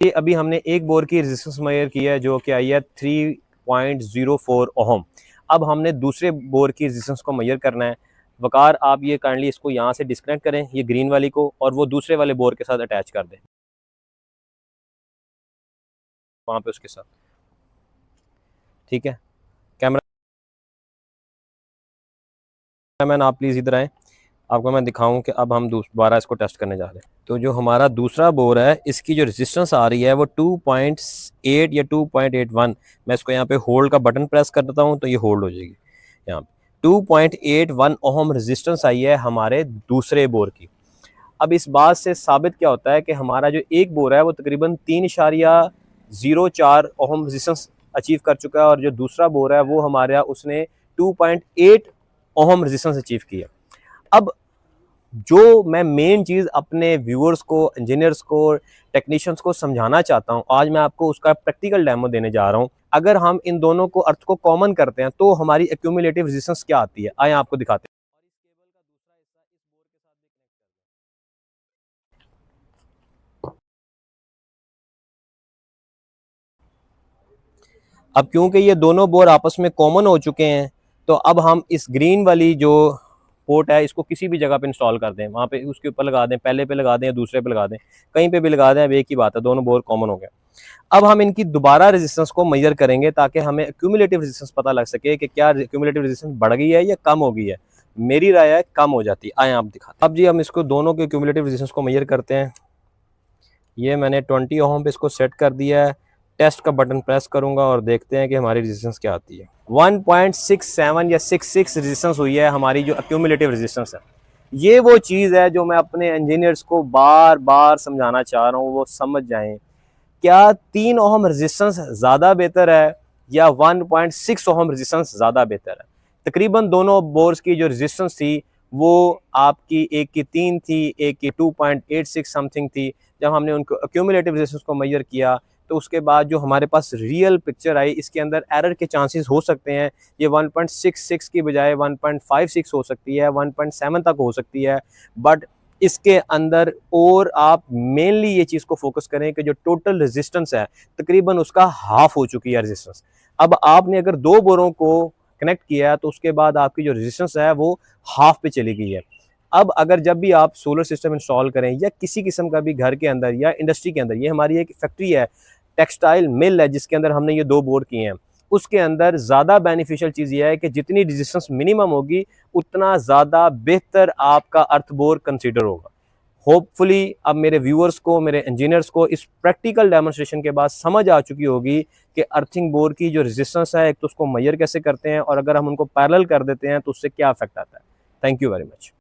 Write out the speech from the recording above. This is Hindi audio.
ये अभी हमने एक बोर की रेजिस्टेंस मेजर की है जो कि आई है 3.04 ओहम। अब हमने दूसरे बोर की रेजिस्टेंस को मेजर करना है। वकार आप ये काइंडली इसको यहाँ से डिस्कनेक्ट करें, ये ग्रीन वाली को, और वो दूसरे वाले बोर के साथ अटैच कर दें वहाँ पे उसके साथ। ठीक है, कैमरामैन आप प्लीज़ इधर आए, आपको मैं दिखाऊं कि अब हम दोबारा इसको टेस्ट करने जा रहे हैं। तो जो हमारा दूसरा बोर है इसकी जो रेजिस्टेंस आ रही है वो 2.8 या 2.81। मैं इसको यहाँ पे होल्ड का बटन प्रेस कर देता हूँ तो ये होल्ड हो जाएगी। यहाँ पे 2.81 ओहम रेजिस्टेंस आई है हमारे दूसरे बोर की। अब इस बात से साबित क्या होता है कि हमारा जो एक बोर है वो तकरीबन 3.04 ओहम रेजिस्टेंस अचीव कर चुका है, और जो दूसरा बोर है वो हमारा उसने 2.8 ओहम रेजिस्टेंस अचीव की है। अब जो मैं मेन चीज़ अपने व्यूअर्स को, इंजीनियर्स को, टेक्नीशियंस को समझाना चाहता हूँ, आज मैं आपको उसका प्रैक्टिकल डेमो देने जा रहा हूँ। अगर हम इन दोनों को अर्थ को कॉमन करते हैं तो हमारी एक्यूमुलेटिव रेजिस्टेंस क्या आती है, आए आपको दिखाते हैं। अब क्योंकि ये दोनों बोर आपस में कॉमन हो चुके हैं तो अब हम इस ग्रीन वाली जो पोर्ट है इसको किसी भी जगह पे इंस्टॉल कर दें, वहाँ पे उसके ऊपर लगा दें, पहले पे लगा दें या दूसरे पे लगा दें, कहीं पे भी लगा दें, अब एक ही बात है, दोनों बोर कॉमन हो गए। अब हम इनकी दोबारा रेजिस्टेंस को मेजर करेंगे ताकि हमें एक्यूमुलेटिव रेजिस्टेंस पता लग सके कि क्या एक्यूमुलेटिव रेजिस्टेंस बढ़ गई है या कम हो गई है। मेरी राय है कम हो जाती है। आए आप दिखाते। अब जी हम इसको दोनों के एक्यूमुलेटिव रेजिस्टेंस को मेजर करते हैं। ये मैंने 20 ओहम पे इसको सेट कर दिया है। टेस्ट का बटन प्रेस करूंगा और देखते हैं कि हमारी रेजिस्टेंस क्या आती है। 1.67 या 66 रेजिस्टेंस हुई है हमारी जो एक्यूमुलेटिव रेजिस्टेंस है। ये वो चीज़ है जो मैं अपने इंजीनियर्स को बार बार समझाना चाह रहा हूँ, वो समझ जाएं। क्या 3 ओहम रेजिस्टेंस ज़्यादा बेहतर है या 1.6 ओहम रेजिस्टेंस ज़्यादा बेहतर है? तकरीबन दोनों बोर्स की जो रेजिस्टेंस थी वो आपकी एक की 3 थी, एक की 2.86 समथिंग थी। जब हमने उनको एक्यूमुलेटिव रेजिस्टेंस को मेजर किया तो उसके बाद जो हमारे पास रियल पिक्चर आई, इसके अंदर एरर के चांसेस हो सकते हैं। ये 1.66 की बजाय 1.56 हो सकती है, 1.7 तक हो सकती है। बट इसके अंदर और आप मेनली ये चीज़ को फोकस करें कि जो टोटल रेजिस्टेंस है तकरीबन उसका हाफ हो चुकी है रेजिस्टेंस। अब आपने अगर दो बोरों को कनेक्ट किया तो उसके बाद आपकी जो रेजिस्टेंस है वो हाफ पे चली गई है। अब अगर जब भी आप सोलर सिस्टम इंस्टॉल करें या किसी किस्म का भी घर के अंदर या इंडस्ट्री के अंदर, ये हमारी एक फैक्ट्री है, टेक्सटाइल मिल है जिसके अंदर हमने ये दो बोर किए हैं, उसके अंदर ज़्यादा बेनिफिशियल चीज़ ये है कि जितनी रेजिस्टेंस मिनिमम होगी उतना ज़्यादा बेहतर आपका अर्थ बोर कंसीडर होगा। होपफुली अब मेरे व्यूअर्स को, मेरे इंजीनियर्स को इस प्रैक्टिकल डेमोन्स्ट्रेशन के बाद समझ आ चुकी होगी कि अर्थिंग बोर की जो रेजिस्टेंस है एक तो उसको मेजर कैसे करते हैं और अगर हम उनको पैरेलल कर देते हैं तो उससे क्या इफेक्ट आता है। Thank you very much.